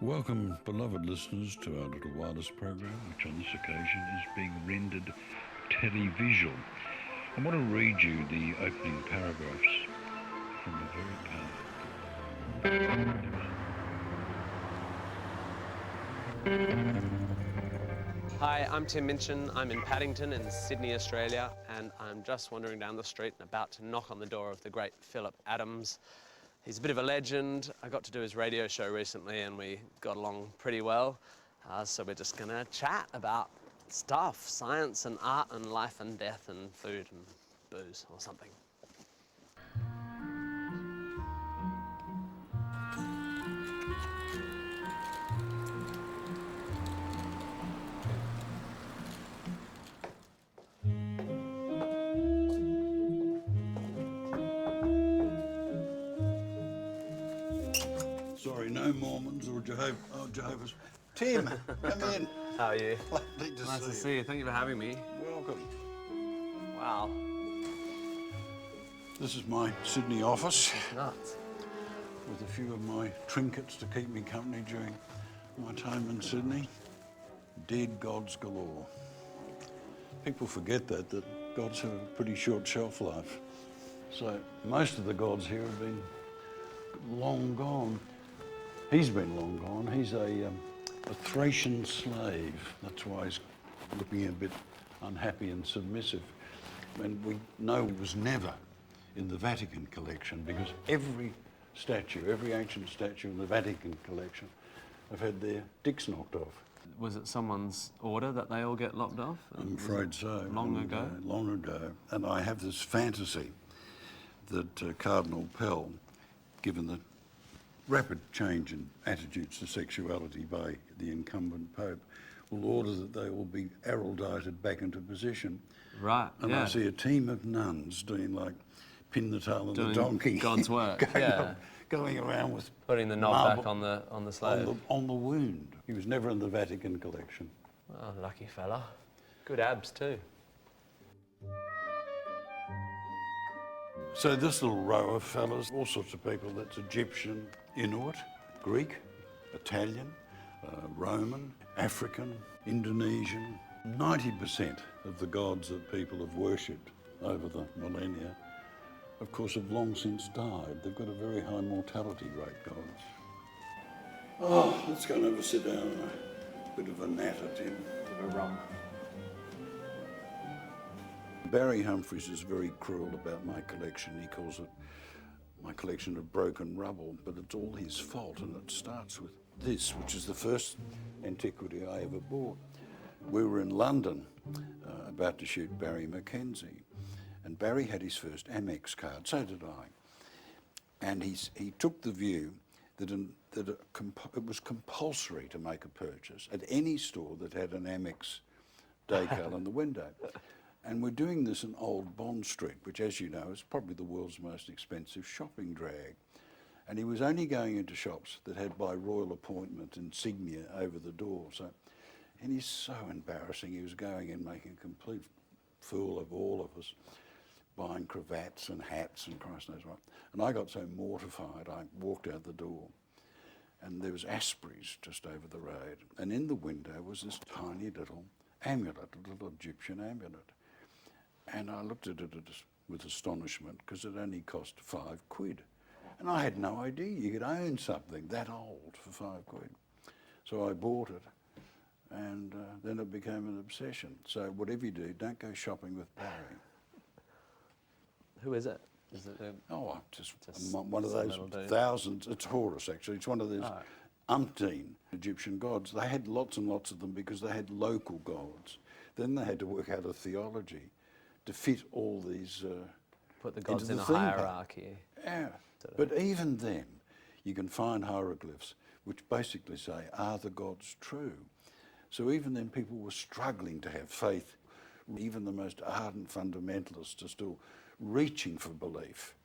Welcome, beloved listeners, to our little wireless program, which on this occasion is being rendered televisual. I want to read you the opening paragraphs from a very powerful. Hi, I'm Tim Minchin. I'm in Paddington in Sydney, Australia, and I'm just wandering down the street and about to knock on the door of the great Philip Adams. He's a bit of a legend. I got to do his radio show recently and we got along pretty well. So we're just gonna chat about stuff, science and art and life and death and food and booze or something. Sorry, no Mormons or Jehovah's. Tim, come in. How are you? Lovely to Nice to see you. Thank you for having me. Welcome. Wow. This is my Sydney office Nuts. with a few of my trinkets to keep me company during my time in Sydney. Dead gods galore. People forget that gods have a pretty short shelf life. So most of the gods here have been long gone. He's been long gone. He's a Thracian slave. That's why he's looking a bit unhappy and submissive. And we know he was never in the Vatican collection because every ancient statue in the Vatican collection have had their dicks knocked off. Was it someone's order that they all get lopped off? I'm afraid so. Long ago? Long ago. And I have this fantasy that Cardinal Pell, given the rapid change in attitudes to sexuality by the incumbent Pope, will order that they all be erudited back into position. Right, And yeah. I see a team of nuns doing like pin the tail of the Doing donkey. God's work, going around with Putting the knob marble back on the slave. on the wound. He was never in the Vatican collection. Oh, lucky fella. Good abs too. So this little row of fellas, all sorts of people, that's Egyptian, Inuit, Greek, Italian, Roman, African, Indonesian. 90% of the gods that people have worshipped over the millennia, of course, have long since died. They've got a very high mortality rate, gods. Oh, let's go and have a sit down and a bit of a natter, Tim. Bit of a rum. Barry Humphries is very cruel about my collection. He calls it my collection of broken rubble, but it's all his fault, and it starts with this, which is the first antiquity I ever bought. We were in London about to shoot Barry Mackenzie, and Barry had his first Amex card, so did I. And he took the view that it was compulsory to make a purchase at any store that had an Amex decal in the window. And we're doing this in Old Bond Street, which, as you know, is probably the world's most expensive shopping drag. And he was only going into shops that had by royal appointment insignia over the door. And he's so embarrassing. He was going in making a complete fool of all of us, buying cravats and hats and Christ knows what. And I got so mortified, I walked out the door. And there was Asprey's just over the road. And in the window was this tiny little amulet, a little Egyptian amulet. And I looked at it with astonishment because it only cost £5. And I had no idea you could own something that old for £5. So I bought it, and then it became an obsession. So whatever you do, don't go shopping with Barry. Who is it? Is it Just one of those thousands. It's Horus, actually. It's one of those umpteen Egyptian gods. They had lots and lots of them because they had local gods. Then they had to work out a theology to fit all these Put the gods in a theme park. hierarchy. Yeah, but even then, you can find hieroglyphs which basically say, are the gods true? So even then, people were struggling to have faith. Even the most ardent fundamentalists are still reaching for belief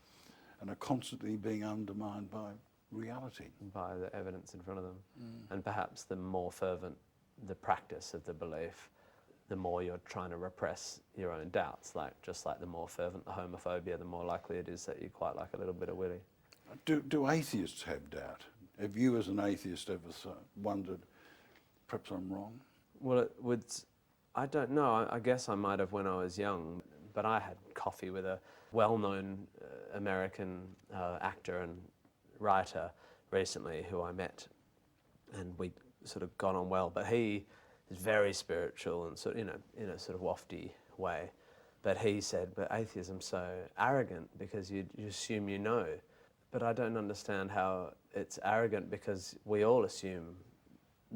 and are constantly being undermined by reality. By the evidence in front of them. And perhaps the more fervent the practice of the belief, the more you're trying to repress your own doubts. Just like the more fervent the homophobia, the more likely it is that you quite like a little bit of Willie. Do atheists have doubt? Have you as an atheist ever wondered, perhaps I'm wrong? Well, I don't know. I guess I might have when I was young, but I had coffee with a well-known American actor and writer recently who I met, and we sort of got on well. But he is very spiritual and sort of, in a sort of wafty way. But he said, but atheism's so arrogant because you assume you know. But I don't understand how it's arrogant because we all assume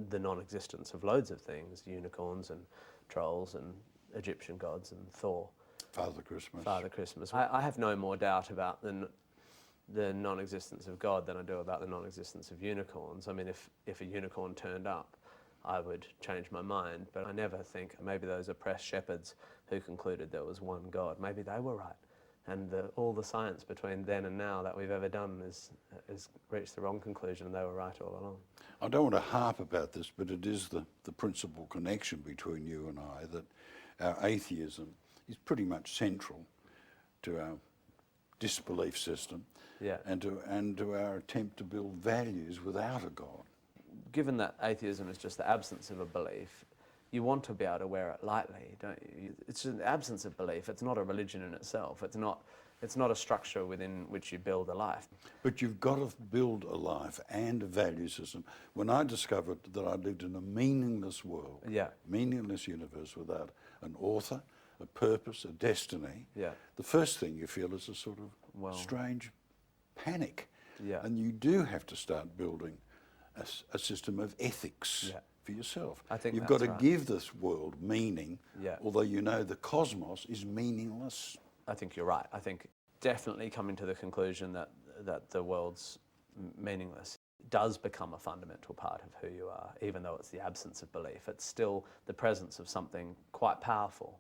the non-existence of loads of things, unicorns and trolls and Egyptian gods and Thor. Father Christmas. Father Christmas. I have no more doubt about the non-existence of God than I do about the non-existence of unicorns. I mean, if a unicorn turned up, I would change my mind, but I never think maybe those oppressed shepherds who concluded there was one God, maybe they were right. And all the science between then and now that we've ever done has reached the wrong conclusion, and they were right all along. I don't want to harp about this, but it is the principal connection between you and I, that our atheism is pretty much central to our disbelief system, Yeah. and to our attempt to build values without a God. Given that atheism is just the absence of a belief, you want to be able to wear it lightly, don't you? It's an absence of belief. It's not a religion in itself. It's not a structure within which you build a life. But you've got to build a life and a value system. When I discovered that I lived in a meaningless world, Yeah. meaningless universe without an author, a purpose, a destiny, Yeah. the first thing you feel is a sort of strange panic. Yeah. And you do have to start building a system of ethics for yourself. I think you've that's got to right. give this world meaning, Yeah. although you know the cosmos is meaningless. I think you're right. I think definitely coming to the conclusion that the world's meaningless does become a fundamental part of who you are, even though it's the absence of belief. It's still the presence of something quite powerful,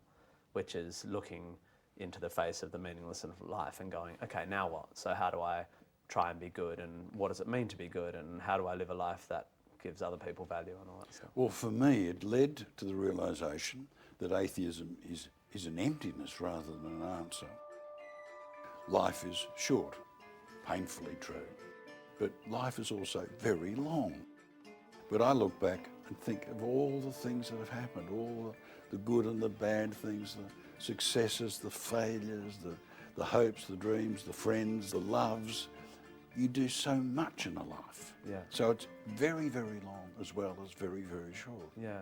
which is looking into the face of the meaninglessness of life and going, okay, now what? So how do I try and be good, and what does it mean to be good, and how do I live a life that gives other people value and all that stuff? Well, for me, it led to the realisation that atheism is an emptiness rather than an answer. Life is short, painfully true, but life is also very long. But I look back and think of all the things that have happened, all the good and the bad things, the successes, the failures, the hopes, the dreams, the friends, the loves. You do so much in a life. Yeah. So it's very, very long as well as very, very short. Yeah.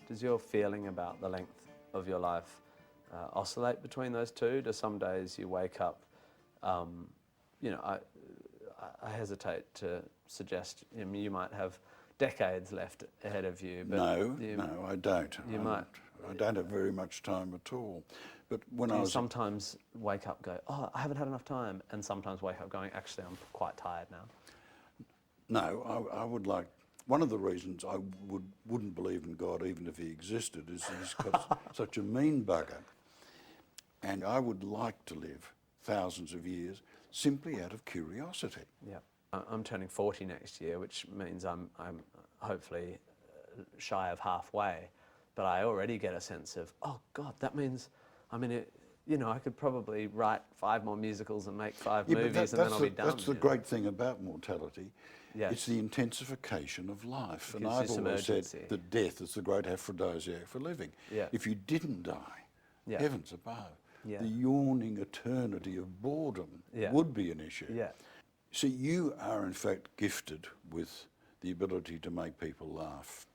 Does your feeling about the length of your life oscillate between those two? Do some days you wake up, I hesitate to suggest you might have decades left ahead of you. But No, I don't. I don't have very much time at all. But when I was sometimes wake up, go, oh, I haven't had enough time, and sometimes wake up going, actually, I'm quite tired now. No, I would like. One of the reasons I wouldn't believe in God, even if he existed, is he's got such a mean bugger. And I would like to live thousands of years simply out of curiosity. Yeah, I'm turning 40 next year, which means I'm hopefully shy of halfway. But I already get a sense of, oh God, that means, I could probably write 5 more musicals and make 5 movies, and then I'll be done. That's the great thing about mortality. Yes. It's the intensification of life. And gives I've you some always said urgency. that death is the great aphrodisiac for living. Yeah. If you didn't die, Yeah. heavens above, Yeah. the yawning eternity of boredom Yeah. would be an issue. Yeah. So you are in fact gifted with the ability to make people laugh.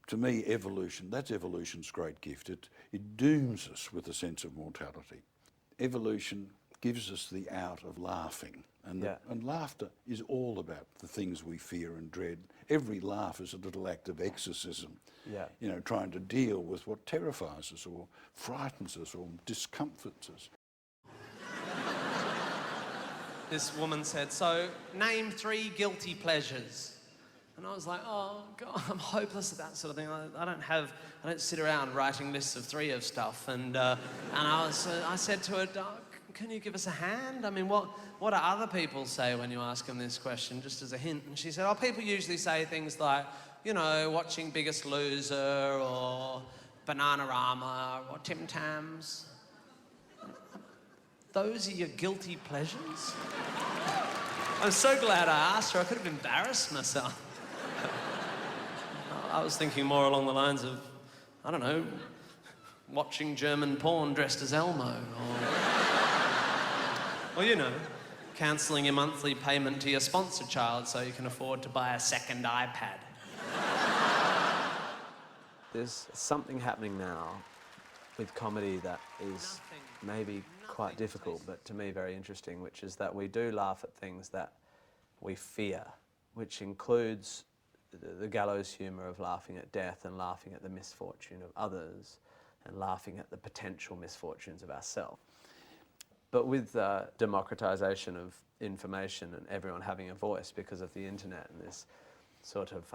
To me, that's evolution's great gift. It dooms us with a sense of mortality. Evolution gives us the art of laughing. And laughter is all about the things we fear and dread. Every laugh is a little act of exorcism. Yeah. Trying to deal with what terrifies us or frightens us or discomforts us. This woman said, so name 3 guilty pleasures. And I was like, oh God, I'm hopeless at that sort of thing. I don't sit around writing lists of 3 of stuff. And I said to her, can you give us a hand? I mean, what do other people say when you ask them this question, just as a hint? And she said, people usually say things like, watching Biggest Loser or Bananarama or Tim Tams. Those are your guilty pleasures? I'm so glad I asked her. I could have embarrassed myself. I was thinking more along the lines of, I don't know, watching German porn dressed as Elmo, or you know, cancelling your monthly payment to your sponsor child so you can afford to buy a second iPad. There's something happening now with comedy that is maybe quite difficult, but to me very interesting, which is that we do laugh at things that we fear, which includes the gallows humour of laughing at death and laughing at the misfortune of others and laughing at the potential misfortunes of ourselves. But with the democratisation of information and everyone having a voice because of the internet and this sort of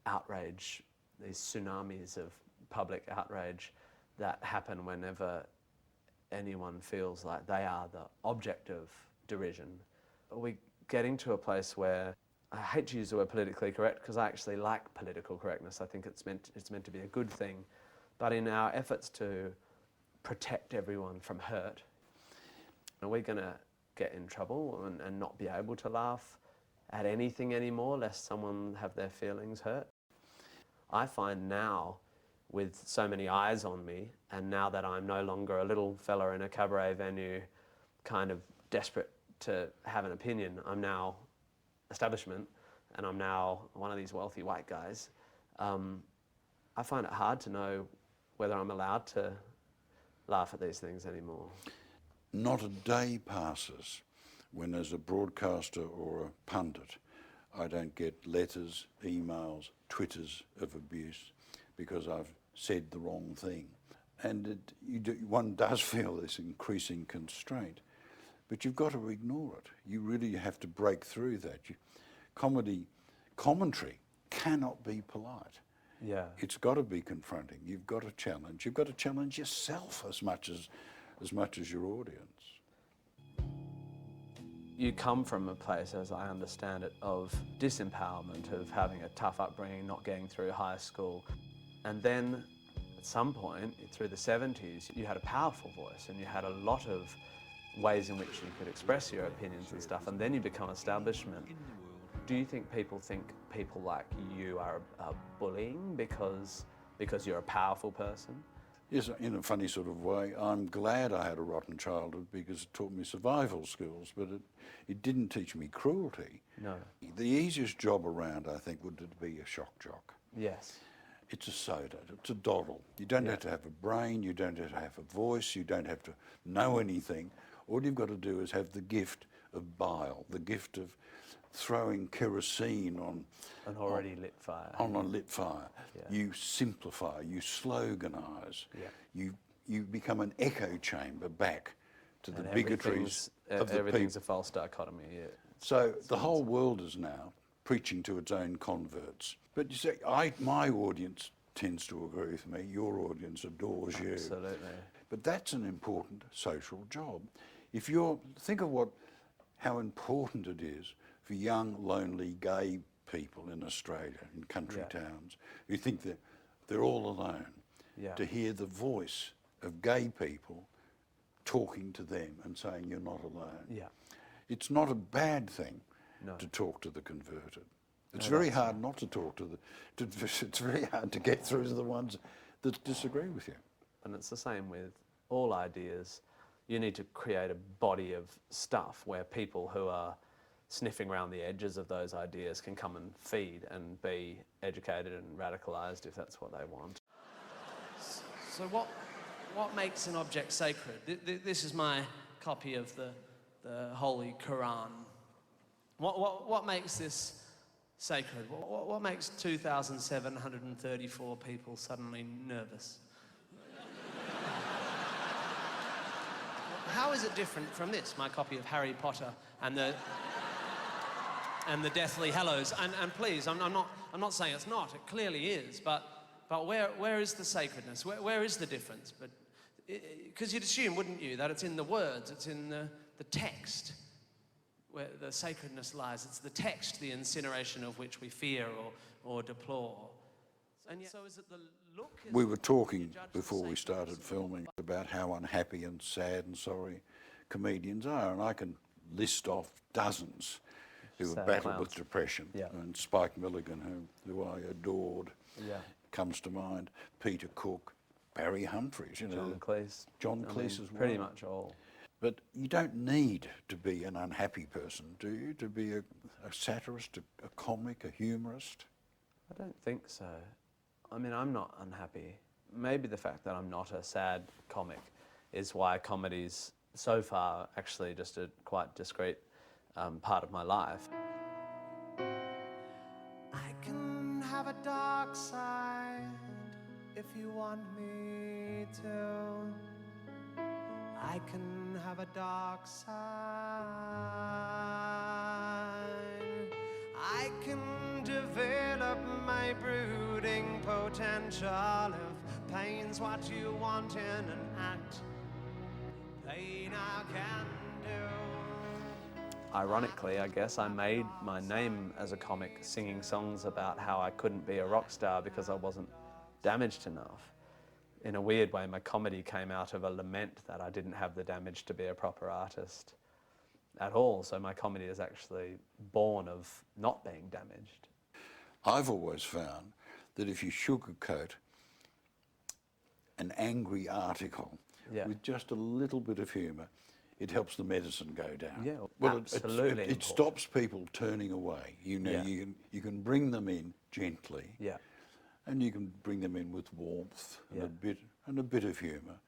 outrage, these tsunamis of public outrage that happen whenever anyone feels like they are the object of derision, we're getting to a place where I hate to use the word politically correct because I actually like political correctness. I think it's meant to be a good thing. But in our efforts to protect everyone from hurt, are we going to get in trouble and not be able to laugh at anything anymore lest someone have their feelings hurt? I find now, with so many eyes on me, and now that I'm no longer a little fella in a cabaret venue kind of desperate to have an opinion, I'm now establishment, and I'm now one of these wealthy white guys, I find it hard to know whether I'm allowed to laugh at these things anymore. Not a day passes when, as a broadcaster or a pundit, I don't get letters, emails, Twitters of abuse because I've said the wrong thing. And one does feel this increasing constraint, but you've got to ignore it. You really have to break through that. Commentary cannot be polite. Yeah. It's got to be confronting. You've got to challenge. You've got to challenge yourself as much as your audience. You come from a place, as I understand it, of disempowerment, of having a tough upbringing, not getting through high school. And then at some point, through the 70s, you had a powerful voice and you had a lot of ways in which you could express your opinions and stuff, and then you become establishment. Do you think people like you are bullying because you're a powerful person? Yes, in a funny sort of way. I'm glad I had a rotten childhood because it taught me survival skills, but it didn't teach me cruelty. No. The easiest job around, I think, would be a shock jock. Yes. It's a soda, it's a doddle. You don't have to have a brain, you don't have to have a voice, you don't have to know anything. All you've got to do is have the gift of bile, the gift of throwing kerosene on an already lit fire. On a lit fire. Yeah. You simplify, you sloganise, yeah. you become an echo chamber back to the and bigotries of the everything's people. a false dichotomy. Yeah. So the whole world is now preaching to its own converts. But you see, my audience tends to agree with me, your audience adores you. Absolutely. But that's an important social job. Think of how important it is for young, lonely, gay people in Australia, in country towns, who think that they're all alone, to hear the voice of gay people talking to them and saying you're not alone. Yeah. It's not a bad thing to talk to the converted. It's very hard not to talk to it's very hard to get through to the ones that disagree with you. And it's the same with all ideas. You need to create a body of stuff where people who are sniffing around the edges of those ideas can come and feed and be educated and radicalised if that's what they want. So what makes an object sacred? This is my copy of the Holy Quran. What makes this sacred? What makes 2,734 people suddenly nervous? How is it different from this, my copy of Harry Potter and the Deathly Hallows? And please, I'm not saying it's not. It clearly is. But where is the sacredness? Where is the difference? But because you'd assume, wouldn't you, that it's in the words, it's in the text where the sacredness lies. It's the text, the incineration of which we fear or deplore. And yet, so is it the look? We were talking before we started filming about how unhappy and sad and sorry comedians are, and I can list off dozens who Sad have battled with clowns. depression. Yeah. And Spike Milligan, who I adored, Yeah. comes to mind. Peter Cook, Barry Humphries, you know. John Cleese. John I Cleese mean, as well. pretty much all. But you don't need to be an unhappy person, do you, to be a satirist, a comic, a humorist? I don't think so. I mean, I'm not unhappy. Maybe the fact that I'm not a sad comic is why comedy's so far actually just a quite discrete part of my life. I can have a dark side if you want me to. I can have a dark side. I can develop my brooding potential if pain's what you want in an act. Pain I can do. Ironically, I guess, I made my name as a comic singing songs about how I couldn't be a rock star because I wasn't damaged enough. In a weird way, my comedy came out of a lament that I didn't have the damage to be a proper artist at all. So my comedy is actually born of not being damaged. I've always found that if you sugarcoat an angry article Yeah. with just a little bit of humour, it helps the medicine go down. Yeah, Well, absolutely it important. stops people turning away. You know, Yeah. you can bring them in gently, Yeah. and you can bring them in with warmth and Yeah. a bit of humour,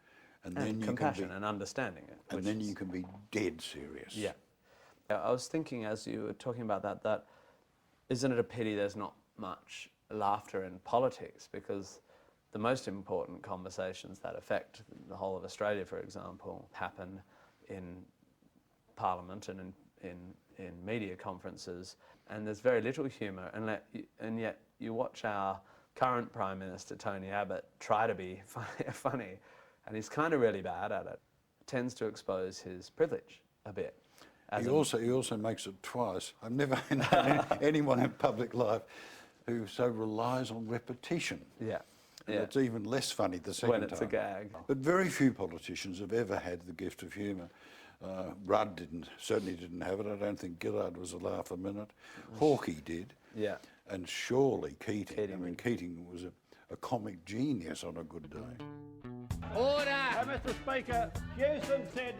and then And you compassion can be, and understanding it. and which then is- you can be dead serious. Yeah. I was thinking as you were talking about that isn't it a pity there's not much laughter in politics, because the most important conversations that affect the whole of Australia, for example, happen in Parliament and in media conferences, and there's very little humour, and yet you watch our current Prime Minister, Tony Abbott, try to be funny, and he's kind of really bad at it. Tends to expose his privilege a bit. He also makes it twice. I've never known anyone in public life who so relies on repetition. Yeah. And Yeah. it's even less funny the second When it's time. a gag. But very few politicians have ever had the gift of humour. Rudd certainly didn't have it. I don't think Gillard was a laugh a minute. Hawkey did. Yeah. And surely Keating. Keating I mean, Keating was a comic genius on a good day. Mr. Speaker, Hewson said,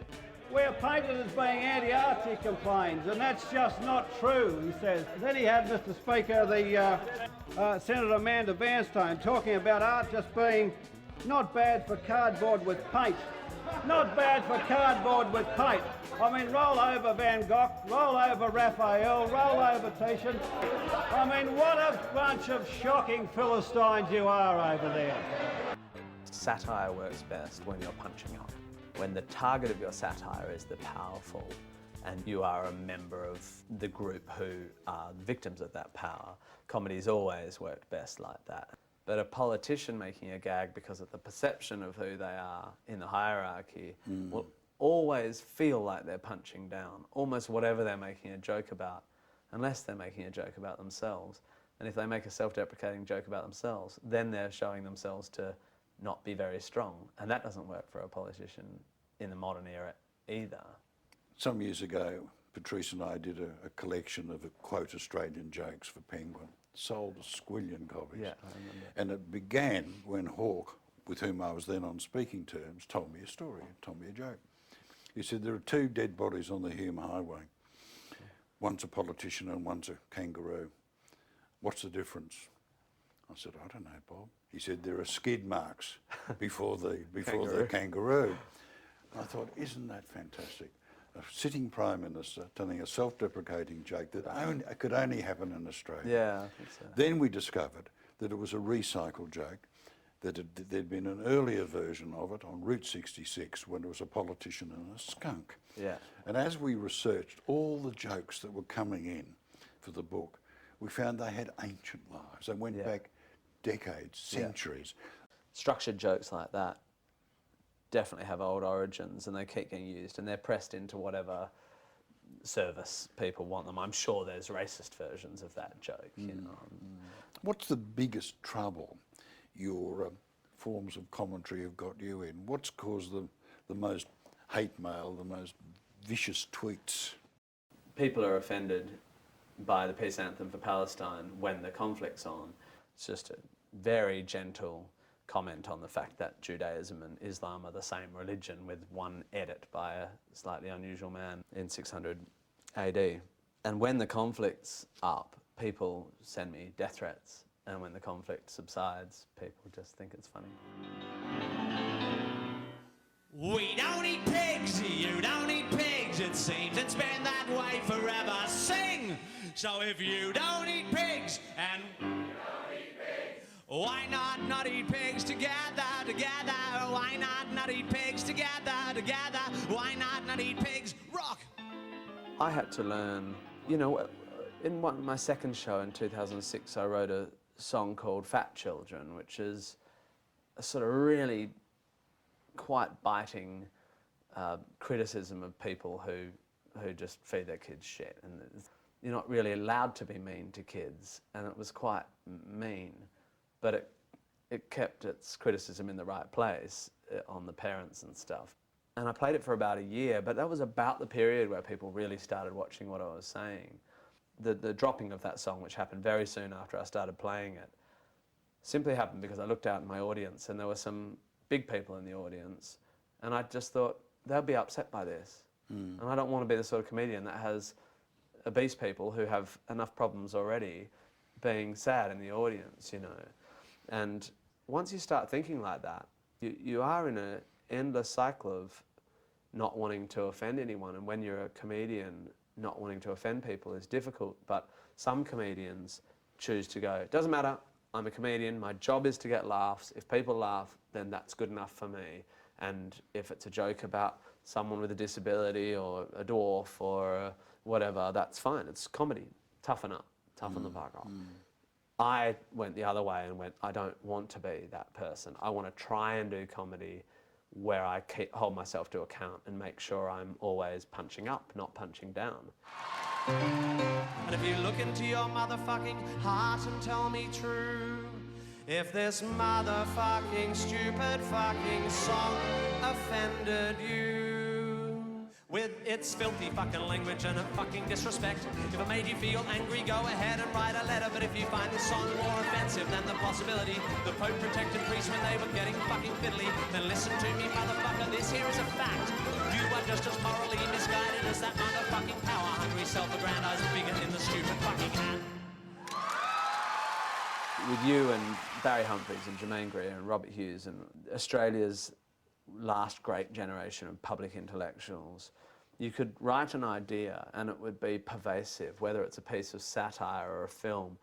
we're painted as being anti-art, he complains, and that's just not true, he says. Then he had, Mr. Speaker, the Senator Amanda Vanstone talking about art just being not bad for cardboard with paint. Not bad for cardboard with paint. I mean, roll over Van Gogh, roll over Raphael, roll over Titian. I mean, what a bunch of shocking Philistines you are over there. Satire works best when you're punching up, when the target of your satire is the powerful and you are a member of the group who are victims of that power. Comedy's always worked best like that. But a politician making a gag because of the perception of who they are in the hierarchy will always feel like they're punching down, almost whatever they're making a joke about, unless they're making a joke about themselves. And if they make a self-deprecating joke about themselves, then they're showing themselves to not be very strong. And that doesn't work for a politician in the modern era either. Some years ago, Patrice and I did a collection of quote Australian jokes for Penguin. Sold a squillion copies. Yeah, I remember. And it began when Hawke, with whom I was then on speaking terms, told me a story, told me a joke. He said, there are two dead bodies on the Hume Highway. One's a politician and one's a kangaroo. What's the difference? I said, I don't know, Bob. He said, there are skid marks before the kangaroo. I thought, isn't that fantastic? A sitting Prime Minister telling a self-deprecating joke that could only happen in Australia. Yeah, I think so. Then we discovered that it was a recycled joke, that there'd been an earlier version of it on Route 66 when there was a politician and a skunk. Yeah. And as we researched all the jokes that were coming in for the book, we found they had ancient lives. They went back decades, centuries. Structured jokes like that definitely have old origins and they keep getting used and they're pressed into whatever service people want them. I'm sure there's racist versions of that joke, you know. What's the biggest trouble your forms of commentary have got you in? What's caused the most hate mail, the most vicious tweets? people are offended by the peace anthem for Palestine when the conflict's on. It's just a very gentle comment on the fact that Judaism and Islam are the same religion, with one edit by a slightly unusual man in 600 AD. And when the conflict's up, people send me death threats, and when the conflict subsides, people just think it's funny. We don't eat pigs, you don't eat pigs, it seems it's been that way forever. Sing! So if you don't eat pigs, and we don't eat pigs, why not eat pigs together, together? Why not eat pigs together, together? Why not eat pigs? Rock! I had to learn, you know, in my second show in 2006, I wrote a song called Fat Children, which is a sort of really quite biting criticism of people who just feed their kids shit. And you're not really allowed to be mean to kids, and it was quite mean, but it kept its criticism in the right place on the parents and stuff. And I played it for about a year, but that was about the period where people really started watching what I was saying. The dropping of that song, which happened very soon after I started playing it, simply happened because I looked out in my audience and there were some big people in the audience, and I just thought, they'll be upset by this. And I don't want to be the sort of comedian that has obese people who have enough problems already being sad in the audience, you know. And once you start thinking like that, you are in an endless cycle of not wanting to offend anyone. And when you're a comedian, not wanting to offend people is difficult, but some comedians choose to go, it doesn't matter, I'm a comedian, my job is to get laughs. If people laugh, then that's good enough for me. And if it's a joke about someone with a disability or a dwarf or whatever, that's fine, it's comedy. Toughen up, toughen the fuck up. I went the other way and went, I don't want to be that person. I want to try and do comedy where I hold myself to account and make sure I'm always punching up, not punching down. And if you look into your motherfucking heart and tell me true, if this motherfucking stupid fucking song offended you with its filthy fucking language and a fucking disrespect, if it made you feel angry, go ahead and write a letter. But if you find this song more offensive than the possibility the Pope protected priests when they were getting fucking fiddly, then listen to me, motherfucker, this here is a fact. You are just as morally misguided as that motherfucking power-hungry, self-aggrandized bigot in the stupid fucking hat. With you and Barry Humphries and Jermaine Greer and Robert Hughes and Australia's last great generation of public intellectuals, you could write an idea and it would be pervasive, whether it's a piece of satire or a film.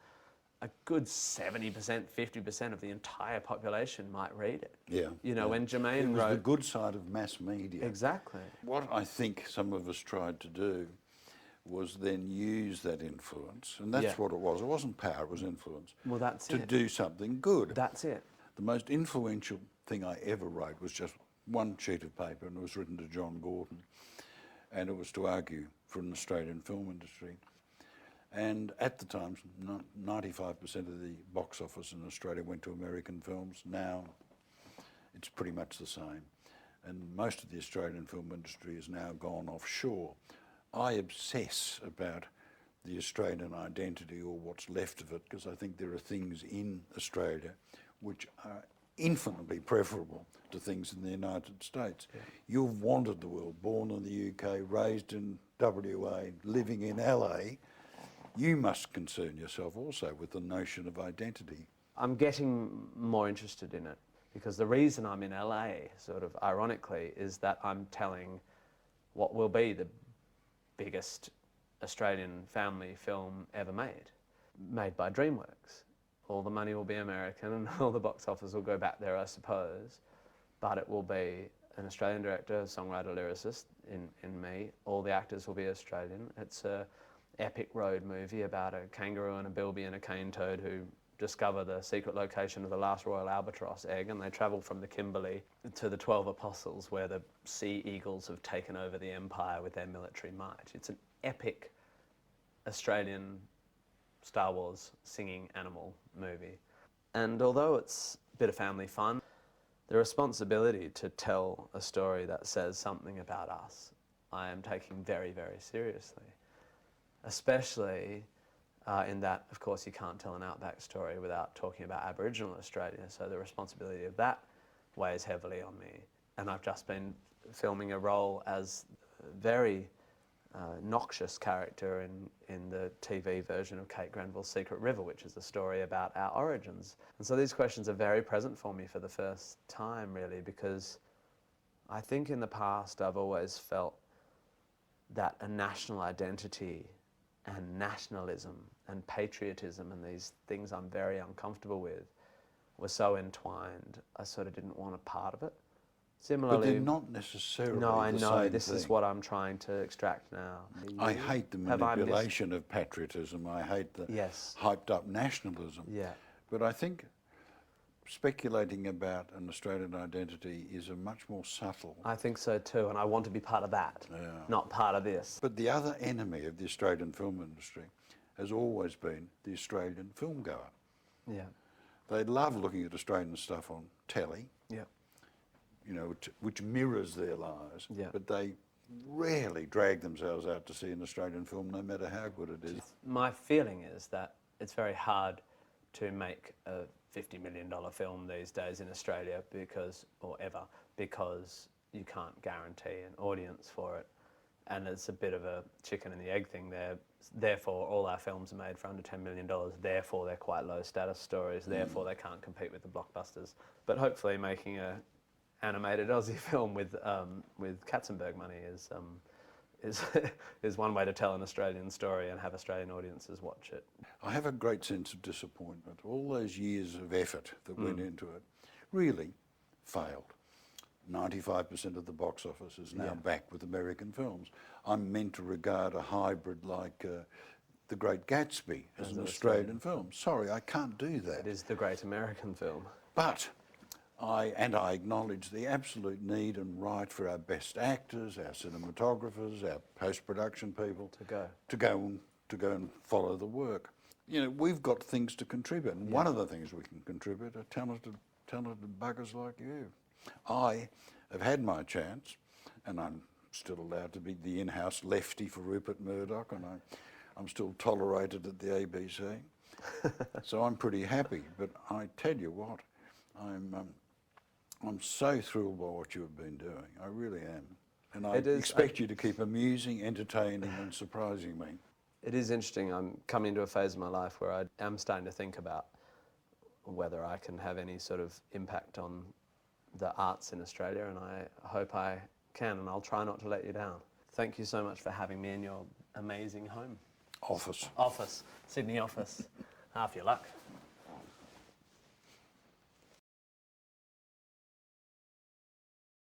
A good 70%, 50% of the entire population might read it. Yeah. You know, when Jermaine it was wrote... the good side of mass media. Exactly. What I think some of us tried to do was then use that influence, and that's what it was. It wasn't power, it was influence. Well, that's to it. do something good. That's it. The most influential thing I ever wrote was just one sheet of paper, and it was written to John Gordon, and it was to argue for an Australian film industry. And at the time, 95% of the box office in Australia went to American films. Now it's pretty much the same. And most of the Australian film industry has now gone offshore. I obsess about the Australian identity, or what's left of it, because I think there are things in Australia which are infinitely preferable to things in the United States. Yeah. You've wandered the world, born in the UK, raised in WA, living in LA. You must concern yourself also with the notion of identity. I'm getting more interested in it because the reason I'm in LA, sort of ironically, is that I'm telling what will be the biggest Australian family film ever made by DreamWorks. All the money will be American and all the box office will go back there, I suppose, but it will be an Australian director, songwriter, lyricist in me. All the actors will be Australian. It's a epic road movie about a kangaroo and a bilby and a cane toad who discover the secret location of the last royal albatross egg, and they travel from the Kimberley to the 12 Apostles, where the sea eagles have taken over the empire with their military might. It's an epic Australian Star Wars singing animal movie. And although it's a bit of family fun, the responsibility to tell a story that says something about us, I am taking very, very seriously. especially in that, of course, you can't tell an outback story without talking about Aboriginal Australia, so the responsibility of that weighs heavily on me. And I've just been filming a role as a very noxious character in the TV version of Kate Granville's Secret River, which is a story about our origins. And so these questions are very present for me for the first time, really, because I think in the past I've always felt that a national identity and nationalism and patriotism and these things I'm very uncomfortable with were so entwined, I sort of didn't want a part of it. Similarly, But they're not necessarily no, I the know, same this thing. is what I'm trying to extract now. I hate the manipulation of patriotism. I hate the Yes. hyped up nationalism. Yeah. But I think speculating about an Australian identity is a much more subtle. I think so too, and I want to be part of that, not part of this. But the other enemy of the Australian film industry has always been the Australian film goer. Yeah. They love looking at Australian stuff on telly, Yeah. you know, which mirrors their lives, Yeah. but they rarely drag themselves out to see an Australian film, no matter how good it is. My feeling is that it's very hard to make a $50 million film these days in Australia because you can't guarantee an audience for it. And it's a bit of a chicken and the egg thing there. Therefore, all our films are made for under $10 million. Therefore, they're quite low status stories. Therefore, they can't compete with the blockbusters. But hopefully making a animated Aussie film with Katzenberg money is one way to tell an Australian story and have Australian audiences watch it. I have a great sense of disappointment. All those years of effort that went into it really failed. 95% of the box office is now back with American films. I'm meant to regard a hybrid like The Great Gatsby as an Australian film. Sorry, I can't do that. It is the great American film. But I acknowledge the absolute need and right for our best actors, our cinematographers, our post-production people to go and follow the work. You know, we've got things to contribute, and one of the things we can contribute are talented buggers like you. I have had my chance, and I'm still allowed to be the in-house lefty for Rupert Murdoch, and I'm still tolerated at the ABC. So I'm pretty happy. But I tell you what, I'm so thrilled by what you've been doing. I really am. And I expect you to keep amusing, entertaining and surprising me. It is interesting. I'm coming into a phase of my life where I am starting to think about whether I can have any sort of impact on the arts in Australia, and I hope I can, and I'll try not to let you down. Thank you so much for having me in your amazing home. Office. Office. Sydney office. Half your luck.